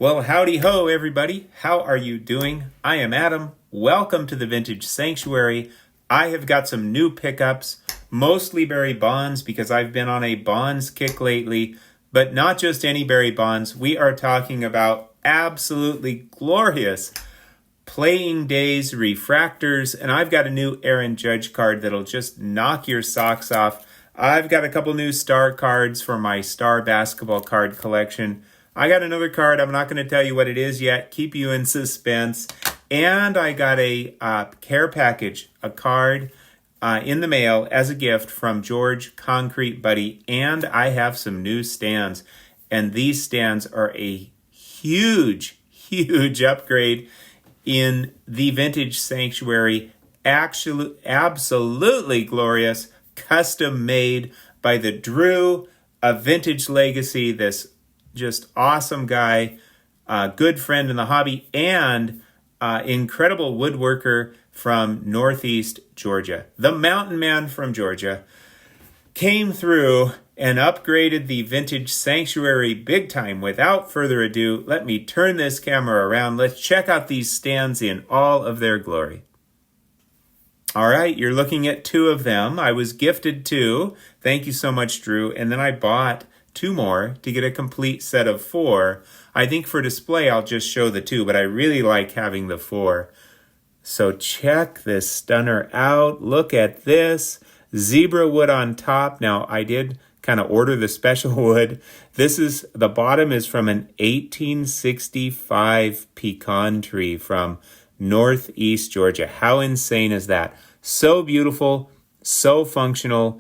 Well, howdy ho, everybody. How are you doing? I am Adam. Welcome to the Vintage Sanctuary. I have got some new pickups, mostly Barry Bonds because I've been on a Bonds kick lately, but not just any Barry Bonds. We are talking about absolutely glorious Playing Days Refractors, and I've got a new Aaron Judge card that'll just knock your socks off. I've got a couple new star cards for my star basketball card collection. I got another card. I'm not going to tell you what it is yet. Keep you in suspense. And I got a care package, a card in the mail as a gift from George Concrete Buddy. And I have some new stands. And these stands are a huge, huge upgrade in the Vintage Sanctuary. Actually, absolutely glorious. Custom made by the Drew of Vintage Legacy. This just awesome guy, good friend in the hobby, and incredible woodworker from Northeast Georgia. The Mountain Man from Georgia came through and upgraded the Vintage Sanctuary big time. Without further ado, let me turn this camera around. Let's check out these stands in all of their glory. All right, you're looking at two of them. I was gifted two. Thank you so much, Drew. And then I bought two more to get a complete set of four. I think for display, I'll just show the two, but I really like having the four. So check this stunner out. Look at this. Zebra wood on top. Now, I did kind of order the special wood. The bottom is from an 1865 pecan tree from Northeast Georgia. How insane is that? So beautiful, so functional.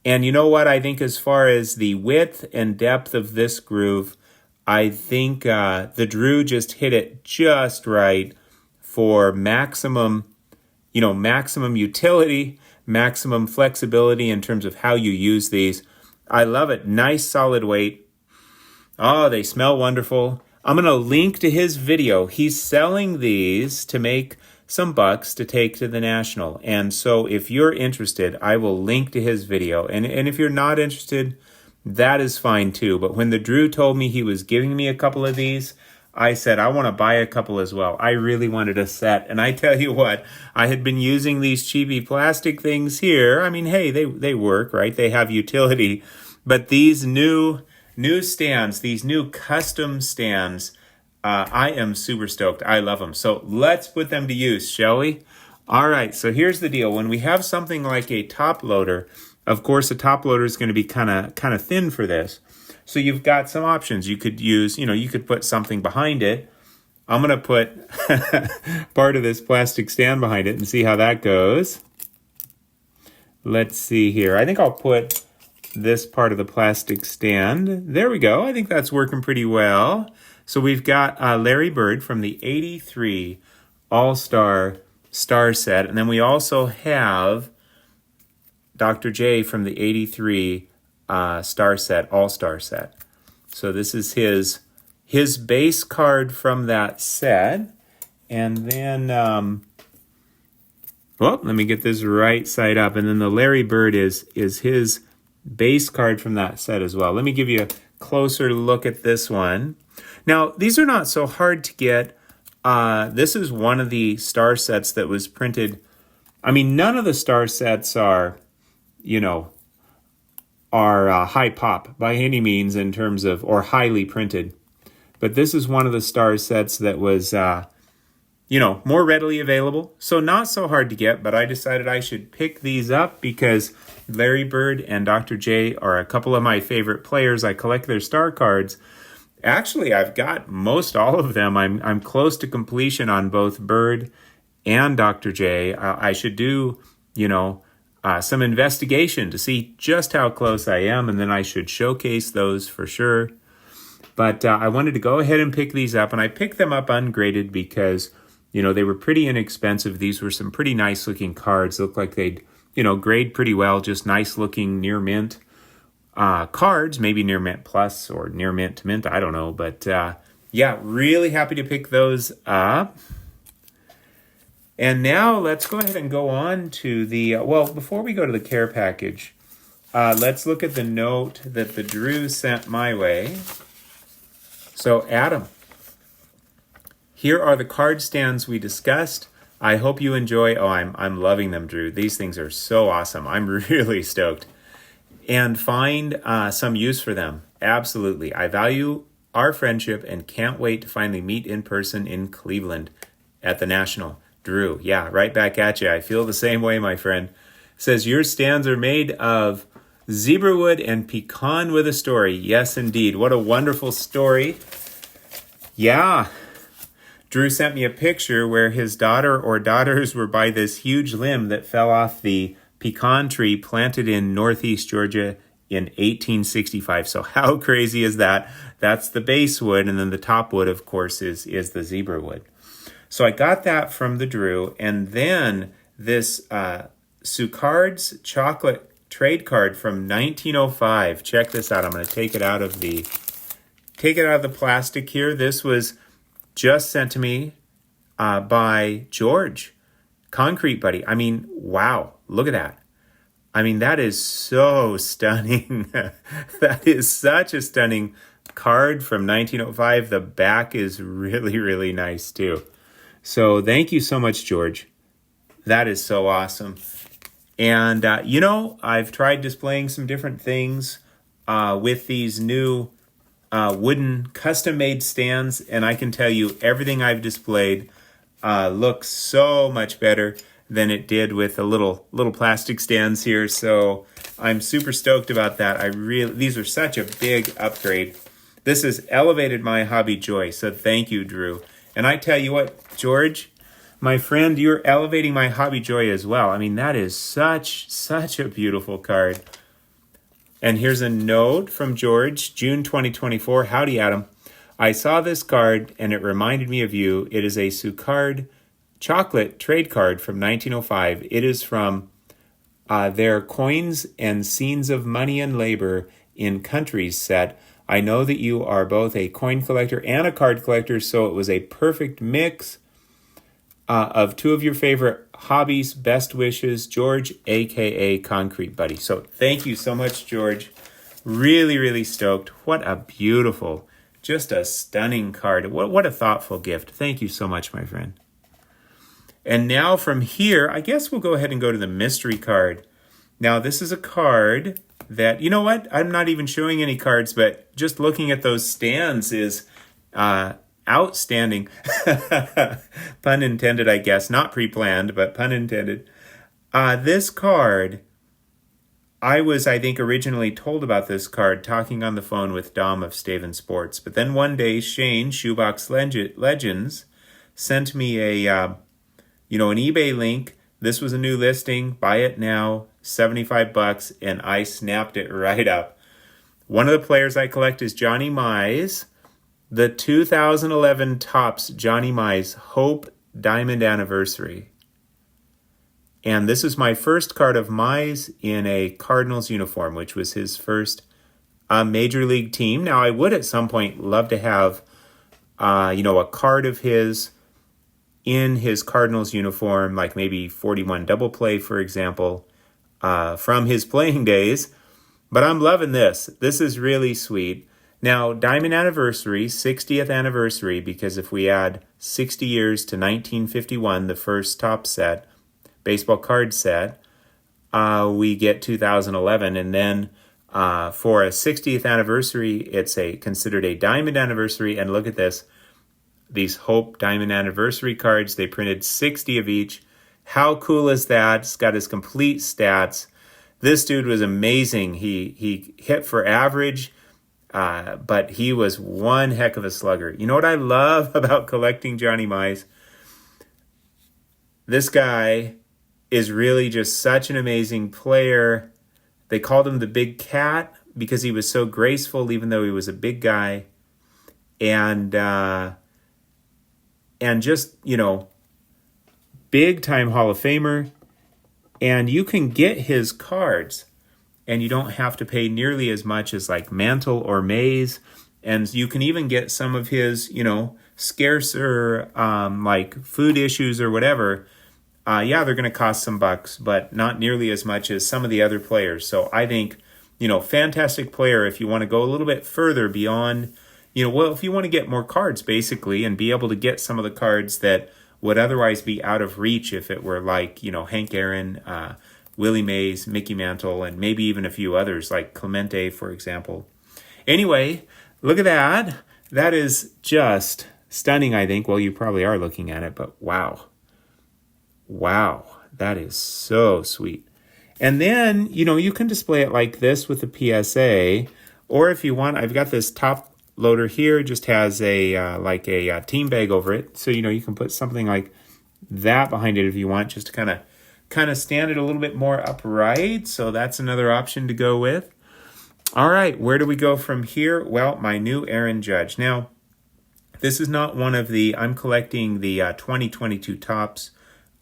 And you know what? I think as far as the width and depth of this groove, I think the Drew just hit it just right for maximum utility, maximum flexibility in terms of how you use these. I love it. Nice solid weight. Oh, they smell wonderful. I'm going to link to his video. He's selling these to make some bucks to take to the National. And so if you're interested, I will link to his video. And if you're not interested, that is fine too. But when the Drew told me he was giving me a couple of these, I said, I want to buy a couple as well. I really wanted a set. And I tell you what, I had been using these cheapy plastic things here. I mean, hey, they work, right? They have utility. But these new stands, these new custom stands, I am super stoked. I love them. So let's put them to use, shall we? All right, so here's the deal. When we have something like a top loader, of course, a top loader is going to be kind of thin for this. So you've got some options. You could use, you could put something behind it. I'm going to put part of this plastic stand behind it and see how that goes. Let's see here. I think I'll put this part of the plastic stand. There we go. I think that's working pretty well. So we've got Larry Bird from the 83 All-Star Star Set. And then we also have Dr. J from the 83 Star Set, All-Star Set. So this is his base card from that set. And then, let me get this right side up. And then the Larry Bird is his base card from that set as well. Let me give you a closer look at this one. Now, these are not so hard to get. This is one of the star sets that was printed. I mean, none of the star sets are high pop by any means in terms of, or highly printed. But this is one of the star sets that was, more readily available. So not so hard to get, but I decided I should pick these up because Larry Bird and Dr. J are a couple of my favorite players. I collect their star cards. Actually, I've got most all of them. I'm close to completion on both Bird and Dr. J. I should do, some investigation to see just how close I am, and then I should showcase those for sure. But I wanted to go ahead and pick these up, and I picked them up ungraded because, they were pretty inexpensive. These were some pretty nice-looking cards. Looked like they'd, grade pretty well, just nice-looking near mint cards, maybe near mint plus or near mint to mint, I don't know. But really happy to pick those up. And now let's go ahead and go on to the, before we go to the care package, let's look at the note that the Drew sent my way. So Adam, here are the card stands we discussed. I hope you enjoy. Oh, I'm loving them, Drew. These things are so awesome. I'm really stoked. And find some use for them. Absolutely. I value our friendship and can't wait to finally meet in person in Cleveland at the National. Drew, yeah, right back at you. I feel the same way, my friend. Says your stands are made of zebra wood and pecan with a story. Yes, indeed. What a wonderful story. Yeah. Drew sent me a picture where his daughter or daughters were by this huge limb that fell off the pecan tree planted in Northeast Georgia in 1865. So how crazy is that? That's the base wood, and then the top wood, of course, is the zebra wood. So I got that from the Drew, and then this Sucard's chocolate trade card from 1905. Check this out. I'm going to take it out of the plastic here. This was just sent to me by George, Concrete Buddy. I mean, wow, look at that. I mean, that is so stunning. That is such a stunning card from 1905. The back is really, really nice too. So thank you so much, George. That is so awesome. And, I've tried displaying some different things with these new wooden custom-made stands, and I can tell you everything I've displayed looks so much better than it did with the little plastic stands here. So I'm super stoked about that. These are such a big upgrade. This has elevated my hobby joy. So thank you, Drew. And I tell you what, George, my friend, you're elevating my hobby joy as well. I mean, that is such a beautiful card. And here's a note from George, June 2024. Howdy, Adam. I saw this card and it reminded me of you. It is a Sucard chocolate trade card from 1905. It is from their Coins and Scenes of Money and Labor in Countries set. I know that you are both a coin collector and a card collector, so it was a perfect mix of two of your favorite hobbies. Best wishes, George, a.k.a. Concrete Buddy. So thank you so much, George. Really, really stoked. What a beautiful, just a stunning card. What a thoughtful gift. Thank you so much, my friend. And now from here, I guess we'll go ahead and go to the mystery card. Now, this is a card that, you know what? I'm not even showing any cards, but just looking at those stands is outstanding. Pun intended, I guess. Not pre-planned, but pun intended. This card, I think, originally told about this card talking on the phone with Dom of Staven Sports. But then one day, Shane, Shoebox Legends, sent me an eBay link. This was a new listing. Buy it now, $75, and I snapped it right up. One of the players I collect is Johnny Mize, the 2011 Topps Johnny Mize Hope Diamond Anniversary. And this is my first card of Mize in a Cardinals uniform, which was his first major league team. Now, I would at some point love to have, a card of his in his Cardinals uniform, like maybe 41 double play, for example, from his playing days. But I'm loving this. This is really sweet. Now, Diamond Anniversary, 60th anniversary, because if we add 60 years to 1951, the first top set, baseball card set, we get 2011. And then for a 60th anniversary, it's considered a Diamond Anniversary. And look at this. These Hope Diamond Anniversary cards, they printed 60 of each. How cool is that? It's got his complete stats. This dude was amazing. He hit for average, but he was one heck of a slugger. You know what I love about collecting Johnny Mize? This guy is really just such an amazing player. They called him the Big Cat because he was so graceful, even though he was a big guy. And just, big-time Hall of Famer. And you can get his cards, and you don't have to pay nearly as much as like Mantle or Mays. And you can even get some of his, scarcer, like food issues or whatever. They're going to cost some bucks, but not nearly as much as some of the other players. So I think, fantastic player if you want to go a little bit further beyond well, if you want to get more cards, basically, and be able to get some of the cards that would otherwise be out of reach if it were like, Hank Aaron, Willie Mays, Mickey Mantle, and maybe even a few others like Clemente, for example. Anyway, look at that. That is just stunning, I think. Well, you probably are looking at it, but wow. Wow, that is so sweet. And then, you can display it like this with a PSA, or if you want, I've got this top loader here, just has a team bag over it. So, you can put something like that behind it if you want, just to kind of stand it a little bit more upright. So that's another option to go with. All right, where do we go from here? Well, my new Aaron Judge. Now, this is not one of I'm collecting the 2022 Topps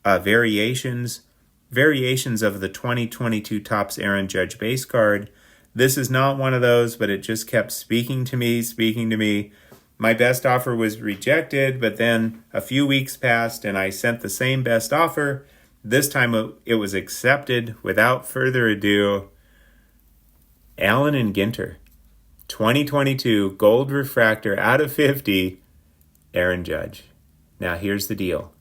variations of the 2022 Topps Aaron Judge base card. This is not one of those, but it just kept speaking to me. My best offer was rejected, but then a few weeks passed and I sent the same best offer. This time it was accepted. Without further ado, Allen and Ginter, 2022 Gold Refractor out of 50, Aaron Judge. Now here's the deal.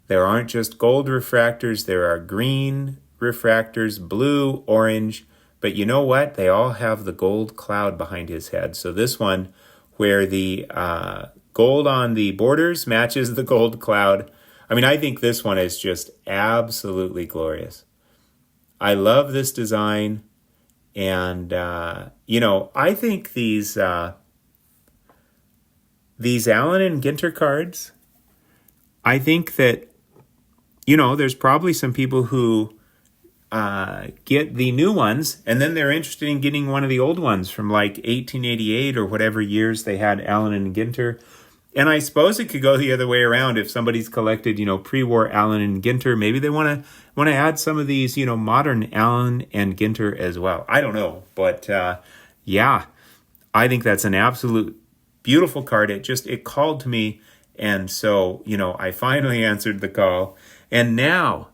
There aren't just gold refractors, there are green refractors, blue, orange, but you know what? They all have the gold cloud behind his head. So this one, where the gold on the borders matches the gold cloud, I think this one is just absolutely glorious. I love this design, and I think these Allen and Ginter cards, I think that there's probably some people who get the new ones, and then they're interested in getting one of the old ones from like 1888 or whatever years they had Allen and Ginter. And I suppose it could go the other way around. If somebody's collected, pre-war Allen and Ginter, maybe they want to add some of these, modern Allen and Ginter as well. I don't know, but yeah, I think that's an absolute beautiful card. It called to me, and so I finally answered the call. And now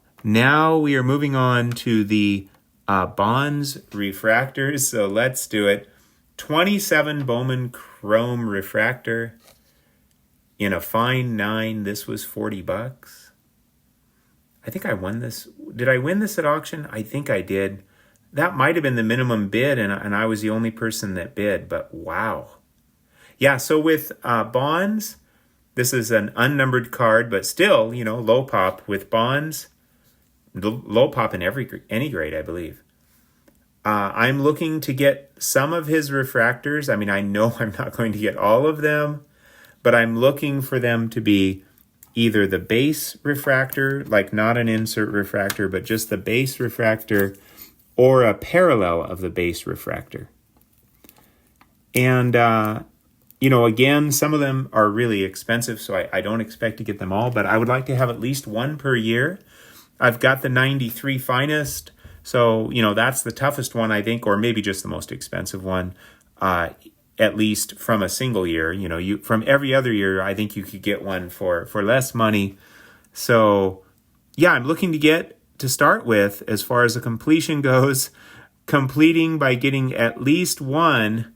we are moving on to the Bonds refractors. So let's do it. 27 Bowman Chrome refractor in a fine 9. This was $40. I think I won this. Did I win this at auction? I think I did. That might have been the minimum bid, and I was the only person that bid. But wow. Yeah, so with Bonds, this is an unnumbered card, but still, low pop with Bonds. Low pop in any grade, I believe. I'm looking to get some of his refractors. I know I'm not going to get all of them, but I'm looking for them to be either the base refractor, like not an insert refractor, but just the base refractor, or a parallel of the base refractor. And, again, some of them are really expensive, so I don't expect to get them all, but I would like to have at least one per year. I've got the 93 finest, so, that's the toughest one, I think, or maybe just the most expensive one, at least from a single year. From every other year, I think you could get one for less money. So, yeah, I'm looking to start with, as far as the completion goes, completing by getting at least one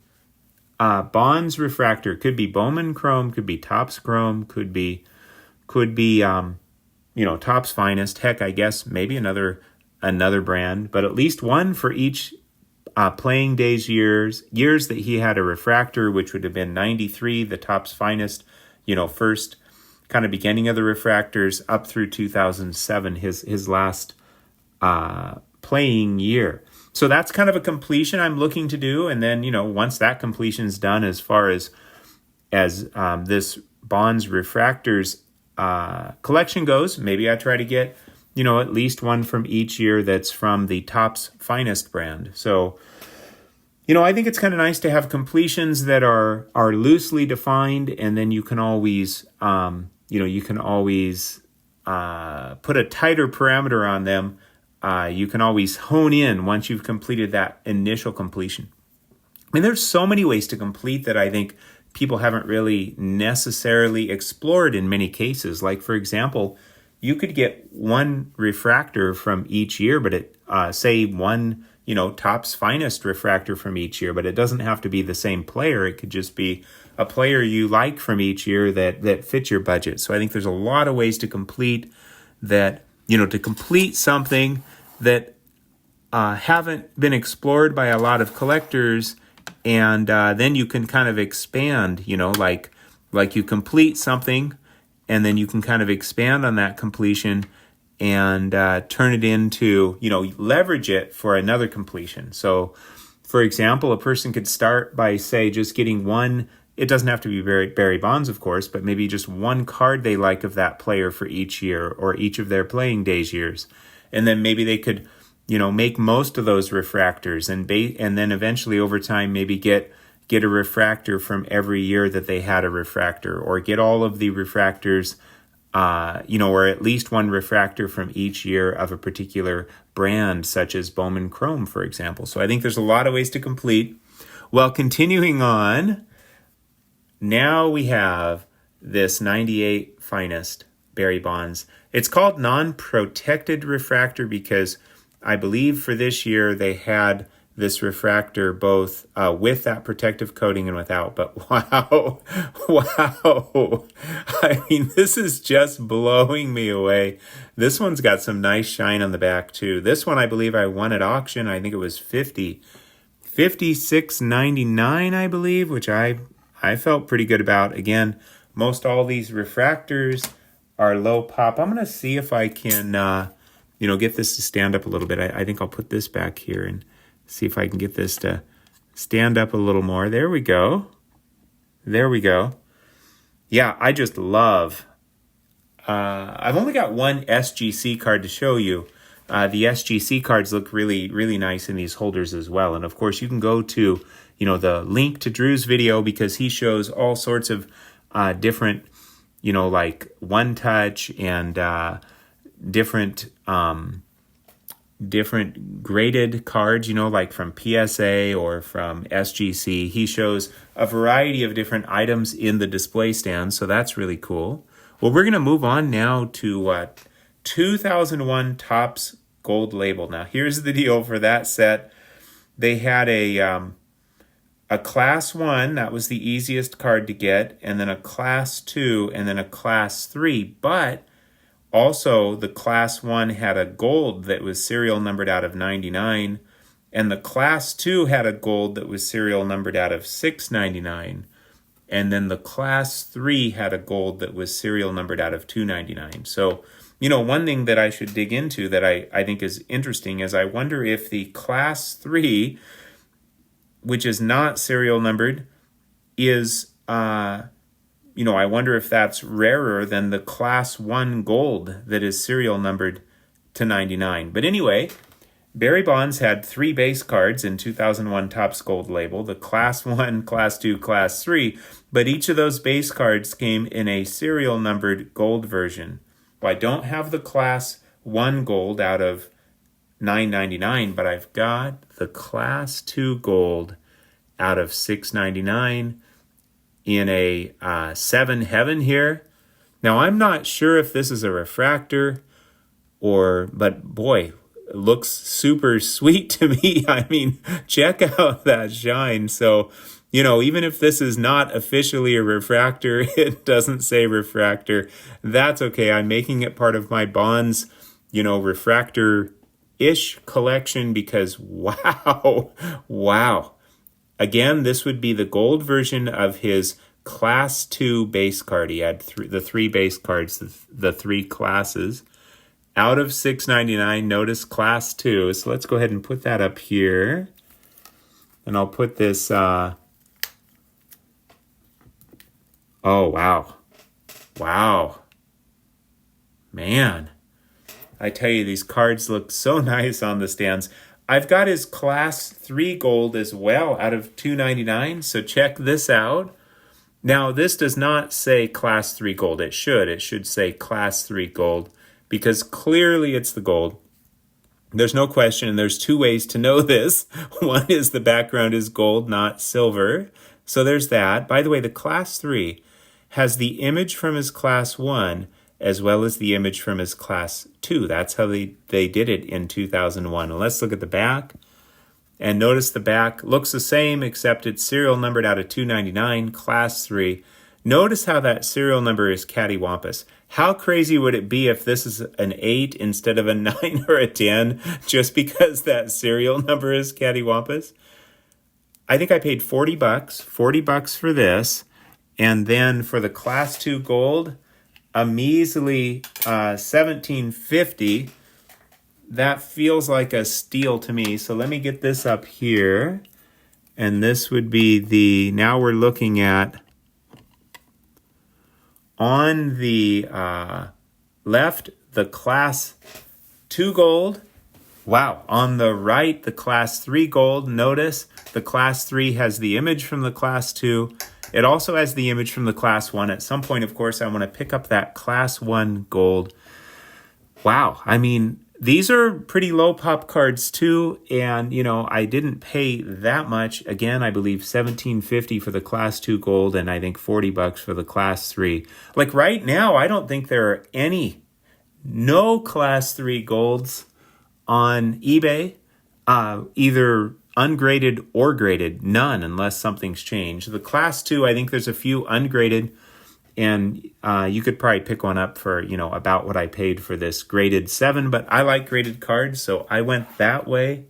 Bonds refractor. Could be Bowman Chrome, could be Topps Chrome, could be Topps Finest. Heck, I guess maybe another brand, but at least one for each playing days years that he had a refractor, which would have been 93, the Topps Finest, first kind of beginning of the refractors up through 2007, his last playing year. So that's kind of a completion I'm looking to do. And then, once that completion's done, as far as this Bonds refractors collection goes, maybe I try to get, at least one from each year that's from the Topps Finest brand. So, I think it's kind of nice to have completions that are loosely defined, and then you can always, put a tighter parameter on them. You can always hone in once you've completed that initial completion. There's so many ways to complete that I think people haven't really necessarily explored in many cases. Like, for example, you could get one refractor from each year, but say one, Topps Finest refractor from each year, but it doesn't have to be the same player. It could just be a player you like from each year that fits your budget. So I think there's a lot of ways to complete that, to complete something that haven't been explored by a lot of collectors, and then you can kind of expand, like you complete something, and then you can kind of expand on that completion and turn it into, leverage it for another completion. So, for example, a person could start by, say, just getting one. It doesn't have to be Barry Bonds, of course, but maybe just one card they like of that player for each year or each of their playing days years. And then maybe they could, make most of those refractors and then eventually over time maybe get a refractor from every year that they had a refractor, or get all of the refractors, or at least one refractor from each year of a particular brand, such as Bowman Chrome, for example. So I think there's a lot of ways to complete. Well, continuing on, now we have this 98 Finest Barry Bonds. It's called non-protected refractor because I believe for this year they had this refractor both with that protective coating and without. But wow. I mean, this is just blowing me away. This one's got some nice shine on the back too. This one I believe I won at auction. I think it was $56.99, I believe, which I felt pretty good about. Again, most all these refractors are low pop. I'm going to see if I can, get this to stand up a little bit. I think I'll put this back here and see if I can get this to stand up a little more. There we go. Yeah, I just love. I've only got one SGC card to show you. The SGC cards look really, really nice in these holders as well. And of course, you can go to, the link to Drew's video because he shows all sorts of different, like one touch and different graded cards, like from PSA or from SGC. He shows a variety of different items in the display stand, so that's really cool. Well, we're going to move on now to 2001 Topps Gold Label. Now, here's the deal for that set. They had a Class 1, that was the easiest card to get, and then a Class 2, and then a Class 3, but also, the Class 1 had a gold that was serial numbered out of 99, and the Class 2 had a gold that was serial numbered out of 699, and then the Class 3 had a gold that was serial numbered out of 299. So, one thing that I should dig into that I think is interesting is I wonder if the Class 3, which is not serial numbered, is I wonder if that's rarer than the Class 1 gold that is serial numbered to 99. But anyway, Barry Bonds had 3 base cards in 2001 Topps Gold Label, the Class 1, Class 2, Class 3, but each of those base cards came in a serial numbered gold version. Well, I don't have the Class 1 gold out of 999, but I've got the Class 2 gold out of 699 in a 7 Heaven here. Now, I'm not sure if this is a refractor but boy, it looks super sweet to me. I mean, check out that shine. So, even if this is not officially a refractor, it doesn't say refractor. That's okay. I'm making it part of my Bonds, refractor-ish collection because wow. Again, this would be the gold version of his Class 2 base card. He had the 3 base cards, the 3 classes. Out of 699, notice Class 2. So let's go ahead and put that up here. And I'll put this... oh, wow. Man. I tell you, these cards look so nice on the stands. I've got his Class 3 gold as well out of $299, so check this out. Now, this does not say Class 3 gold. It should say Class 3 gold because clearly it's the gold. There's no question, and there's 2 ways to know this. One is the background is gold, not silver. So there's that. By the way, the Class 3 has the image from his Class 1 as well as the image from his Class 2. That's how they did it in 2001. Let's look at the back. And notice the back looks the same, except it's serial numbered out of 299, class 3. Notice how that serial number is cattywampus. How crazy would it be if this is an 8 instead of a 9 or a 10, just because that serial number is cattywampus? I think I paid $40 for this. And then for the class 2 gold, a measly $17.50. That feels like a steal to me. So let me get this up here. And this would be now we're looking at, on the left, the class 2 gold. Wow. On the right, the class 3 gold. Notice the class 3 has the image from the class 2. It also has the image from the class 1. At some point, of course, I want to pick up that class 1 gold. Wow. I mean, these are pretty low pop cards too, and I didn't pay that much. Again, I believe $17.50 for the class 2 gold, and I think $40 for the class 3. Like right now, I don't think there are no class 3 golds on eBay, either ungraded or graded, none, unless something's changed. The class 2, I think there's a few ungraded. And you could probably pick one up for, about what I paid for this graded 7. But I like graded cards, so I went that way.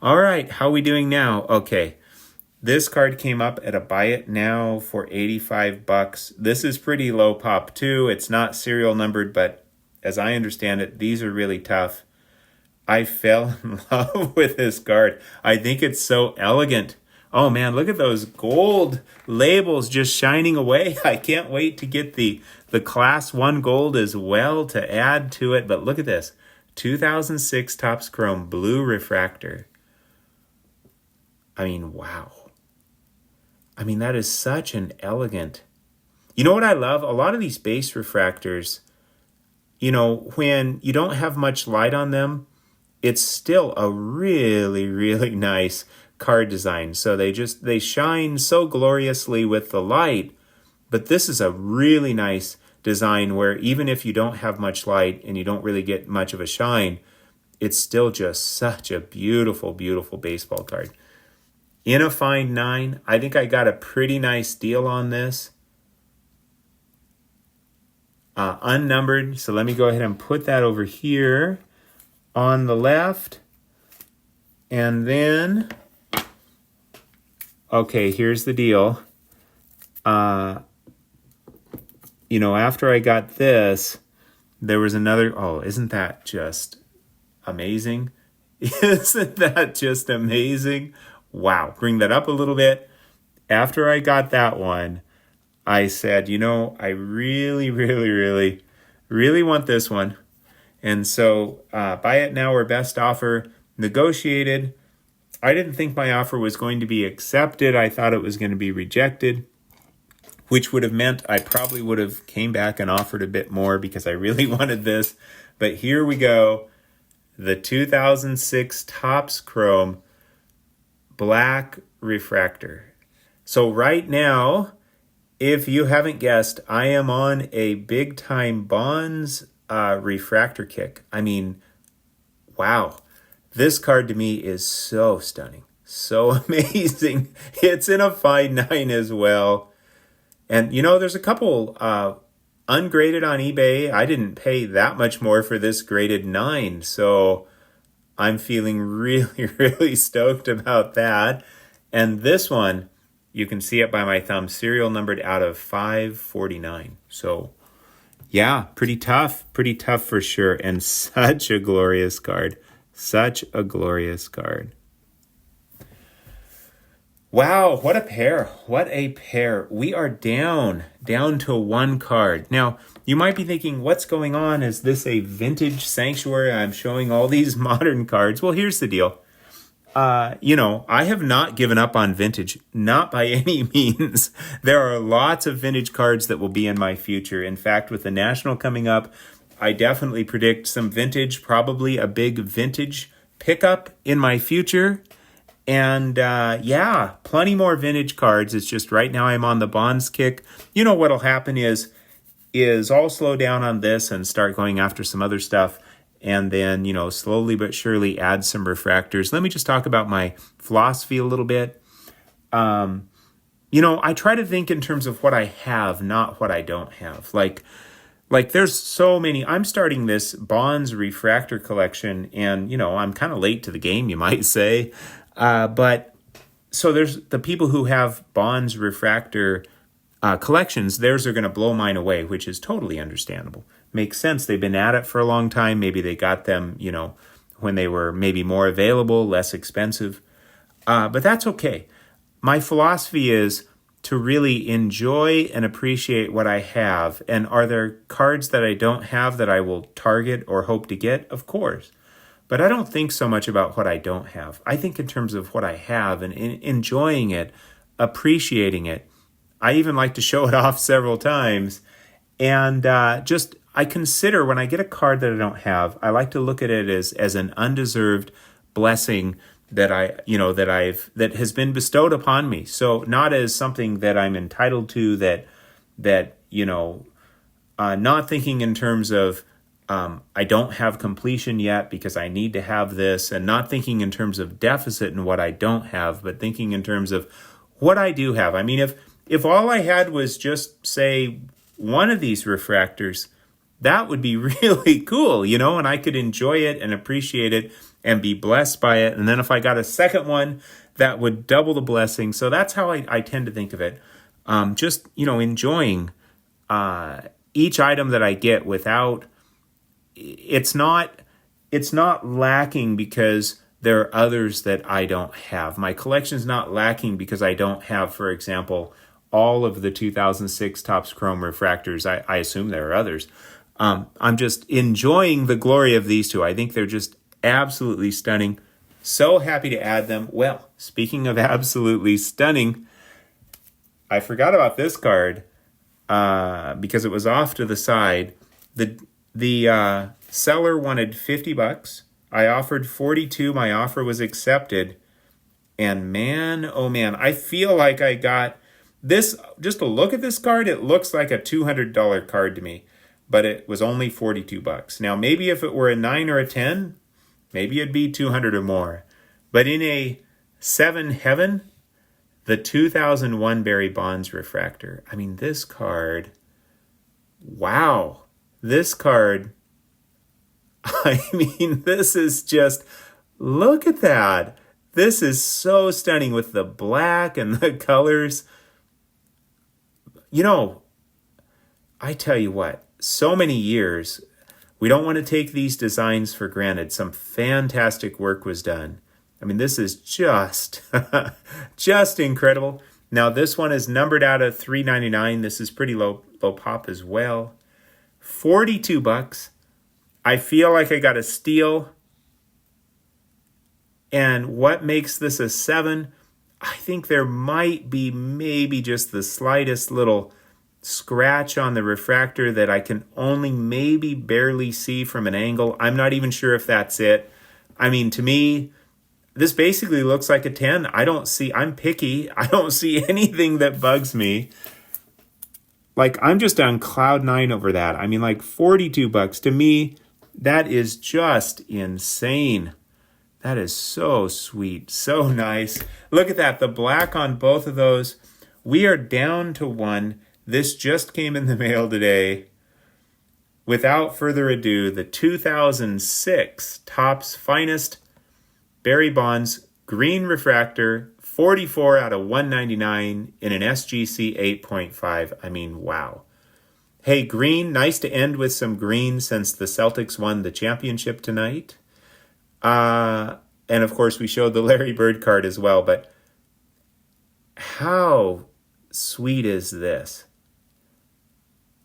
All right, how are we doing now? Okay, this card came up at a buy it now for $85. This is pretty low pop too. It's not serial numbered, but as I understand it, these are really tough. I fell in love with this card. I think it's so elegant. Oh man, look at those gold labels just shining away. I can't wait to get the class 1 gold as well to add to it. But look at this, 2006 Topps Chrome blue refractor. I mean, wow. I mean, that is such an elegant. You know what I love? A lot of these base refractors, when you don't have much light on them, it's still a really, really nice card design. So they shine so gloriously with the light, but this is a really nice design where even if you don't have much light and you don't really get much of a shine, it's still just such a beautiful, beautiful baseball card. In a fine 9, I think I got a pretty nice deal on this. Unnumbered, so let me go ahead and put that over here on the left. And then, okay, here's the deal. After I got this, there was another. Oh, isn't that just amazing? Isn't that just amazing? Wow. Bring that up a little bit. After I got that one, I said, I really, really, really, really want this one. And so buy it now or best offer, negotiated. I didn't think my offer was going to be accepted. I thought it was going to be rejected, which would have meant I probably would have came back and offered a bit more because I really wanted this. But here we go. The 2006 Topps Chrome black refractor. So right now, if you haven't guessed, I am on a big time Bonds refractor kick. I mean, wow. This card to me is so stunning, so amazing. It's in a fine 9 as well. And, there's a couple ungraded on eBay. I didn't pay that much more for this graded 9, so I'm feeling really, really stoked about that. And this one, you can see it by my thumb, serial numbered out of 549. So, yeah, pretty tough for sure, and such a glorious card. Such a glorious card. Wow, what a pair. What a pair. We are down to one card. Now, you might be thinking, what's going on? Is this a vintage sanctuary? I'm showing all these modern cards. Well, here's the deal. I have not given up on vintage, not by any means. There are lots of vintage cards that will be in my future. In fact, with the National coming up, I definitely predict some vintage, probably a big vintage pickup in my future. And plenty more vintage cards. It's just right now I'm on the Bonds kick. What'll happen is I'll slow down on this and start going after some other stuff. and then, slowly but surely add some refractors. Let me just talk about my philosophy a little bit. I try to think in terms of what I have, not what I don't have. Like there's so many. I'm starting this Bonds refractor collection, and, I'm kind of late to the game, you might say. But so there's the people who have Bonds refractor collections, theirs are going to blow mine away, which is totally understandable. Makes sense. They've been at it for a long time. Maybe they got them, when they were maybe more available, less expensive. But that's okay. My philosophy is to really enjoy and appreciate what I have. And are there cards that I don't have that I will target or hope to get? Of course. But I don't think so much about what I don't have. I think in terms of what I have and enjoying it, appreciating it. I even like to show it off several times. And I consider when I get a card that I don't have, I like to look at it as an undeserved blessing that that has been bestowed upon me. So not as something that I'm entitled to, not thinking in terms of I don't have completion yet because I need to have this, and not thinking in terms of deficit in what I don't have, but thinking in terms of what I do have. I mean, if all I had was just, say, one of these refractors, that would be really cool, and I could enjoy it and appreciate it and be blessed by it. And then if I got a second one, that would double the blessing. So that's how I tend to think of it. Just, enjoying each item that I get without, it's not lacking because there are others that I don't have. My collection's not lacking because I don't have, for example, all of the 2006 Topps Chrome refractors. I assume there are others. I'm just enjoying the glory of these two. I think they're just absolutely stunning. So happy to add them. Well, speaking of absolutely stunning, I forgot about this card because it was off to the side. The seller wanted $50. I offered $42. My offer was accepted. And man, oh man, I feel like I got this. Just to look at this card, it looks like a $200 card to me. But it was only $42. Now, maybe if it were a 9 or a 10, maybe it'd be 200 or more. But in a 7 heaven, the 2001 Barry Bonds refractor. I mean, this card, wow. This card, this is just, look at that. This is so stunning with the black and the colors. I tell you what. So many years, we don't want to take these designs for granted. Some fantastic work was done. I mean, this is just, just incredible. Now, this one is numbered out of $3.99. This is pretty low pop as well. $42. I feel like I got a steal. And what makes this a 7? I think there might be maybe just the slightest little scratch on the refractor that I can only maybe barely see from an angle. I'm not even sure if that's it. I mean, to me, this basically looks like a 10. I'm picky. I don't see anything that bugs me. I'm just on cloud 9 over that. I mean, $42 to me, that is just insane. That is so sweet, so nice. Look at that, the black on both of those. We are down to one. This just came in the mail today. Without further ado, the 2006 Topps Finest Barry Bonds Green Refractor, 44 out of 199 in an SGC 8.5. I mean, wow. Hey, green, nice to end with some green since the Celtics won the championship tonight. And of course, we showed the Larry Bird card as well, but how sweet is this?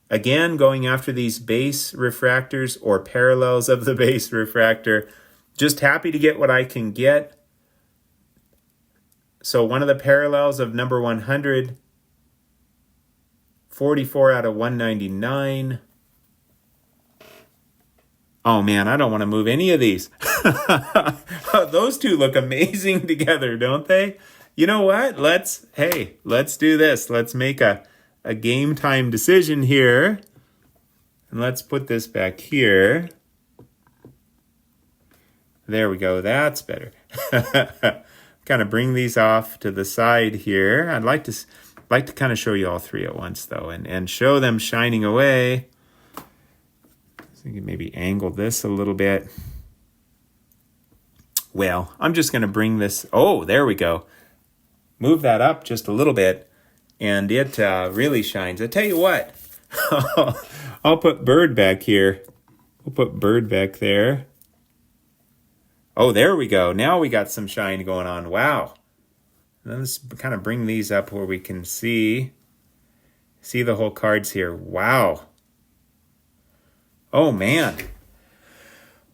Again, going after these base refractors or parallels of the base refractor. Just happy to get what I can get. So one of the parallels of number 100, 44 out of 199. Oh man, I don't want to move any of these. Those two look amazing together, don't they? You know what? Let's do this. Let's make a game time decision here. And let's put this back here. There we go. That's better. Kind of bring these off to the side here. I'd like to kind of show you all three at once, though, and show them shining away. So you can maybe angle this a little bit. Well, I'm just going to bring this. Oh, there we go. Move that up just a little bit, and it really shines. I tell you what, I'll put Bird back here. We'll put Bird back there. Oh, there we go. Now we got some shine going on. Wow. Let's kind of bring these up where we can see the whole cards here. Wow. Oh, man.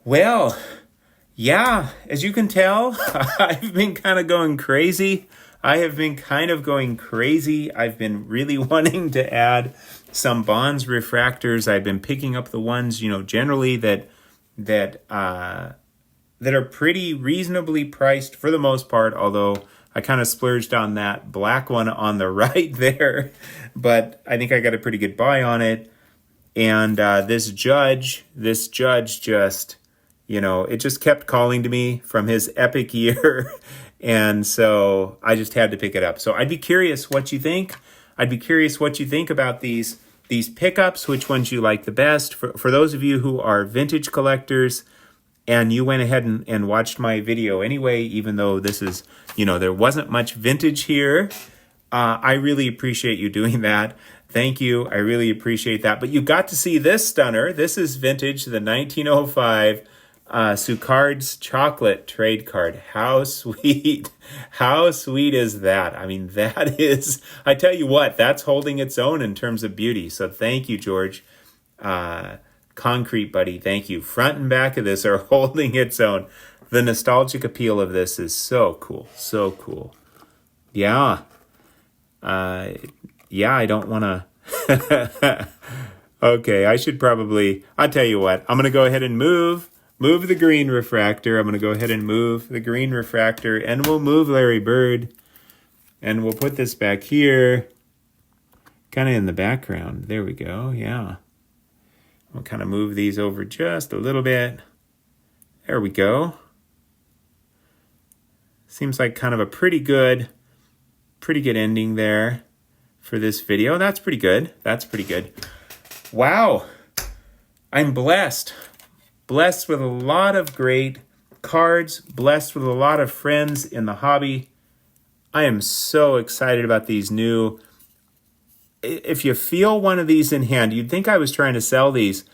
Well, yeah, as you can tell, I've been kind of going crazy. I've been really wanting to add some Bonds refractors. I've been picking up the ones, generally that are pretty reasonably priced for the most part, although I kind of splurged on that black one on the right there, but I think I got a pretty good buy on it. And this judge just, it just kept calling to me from his epic year. And so I just had to pick it up. So I'd be curious what you think. I'd be curious what you think about these pickups, which ones you like the best. For those of you who are vintage collectors and you went ahead and watched my video anyway, even though this is, there wasn't much vintage here, I really appreciate you doing that. Thank you. I really appreciate that. But you got to see this stunner. This is vintage, the 1905 Sucard's chocolate trade card. How sweet. How sweet is that? I mean, that is, I tell you what, that's holding its own in terms of beauty. So thank you, George. Concrete Buddy, thank you. Front and back of this are holding its own. The nostalgic appeal of this is so cool. So cool. Yeah. I don't want to. Okay, I should probably, I'll tell you what, I'm going to go ahead and move the green refractor. I'm going to go ahead and move the green refractor, and we'll move Larry Bird, and we'll put this back here, kind of in the background. There we go, yeah. We'll kind of move these over just a little bit. There we go. Seems like kind of a pretty good ending there for this video. That's pretty good. That's pretty good. Wow. I'm blessed. Blessed with a lot of great cards. Blessed with a lot of friends in the hobby. I am so excited about these new. If you feel one of these in hand, you'd think I was trying to sell these.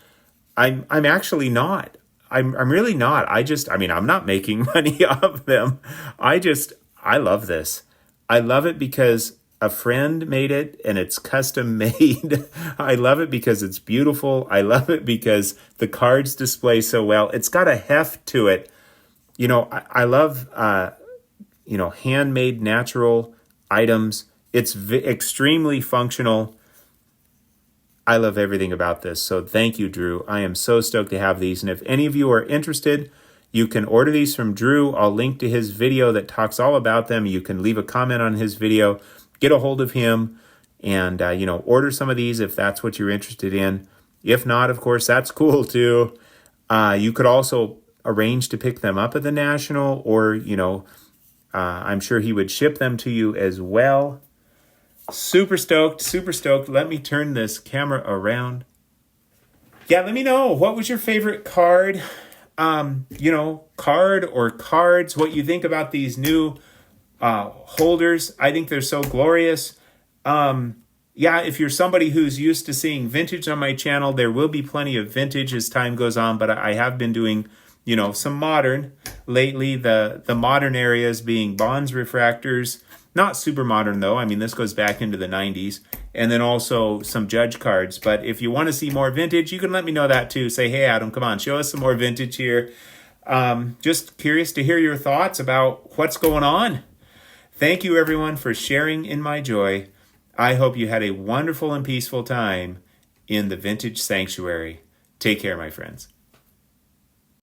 I'm actually not. I'm really not. I'm not making money off them. I love this. I love it because a friend made it and it's custom made. I love it because it's beautiful. I love it because the cards display so well. It's got a heft to it. I love, handmade natural items. It's extremely functional. I love everything about this. So thank you, Drew. I am so stoked to have these. And if any of you are interested, you can order these from Drew. I'll link to his video that talks all about them. You can leave a comment on his video, get a hold of him, and, order some of these if that's what you're interested in. If not, of course, that's cool too. You could also arrange to pick them up at the National, or, I'm sure he would ship them to you as well. Super stoked, super stoked. Let me turn this camera around. Yeah, let me know. What was your favorite card? Card or cards, what you think about these new holders. I think they're so glorious. If you're somebody who's used to seeing vintage on my channel, there will be plenty of vintage as time goes on, but I have been doing, some modern lately. The modern areas being Bonds refractors, not super modern though. I mean, this goes back into the 90s, and then also some judge cards. But if you want to see more vintage, you can let me know that too. Say, hey, Adam, come on, show us some more vintage here. Just curious to hear your thoughts about what's going on. Thank you, everyone, for sharing in my joy. I hope you had a wonderful and peaceful time in the Vintage Sanctuary. Take care, my friends.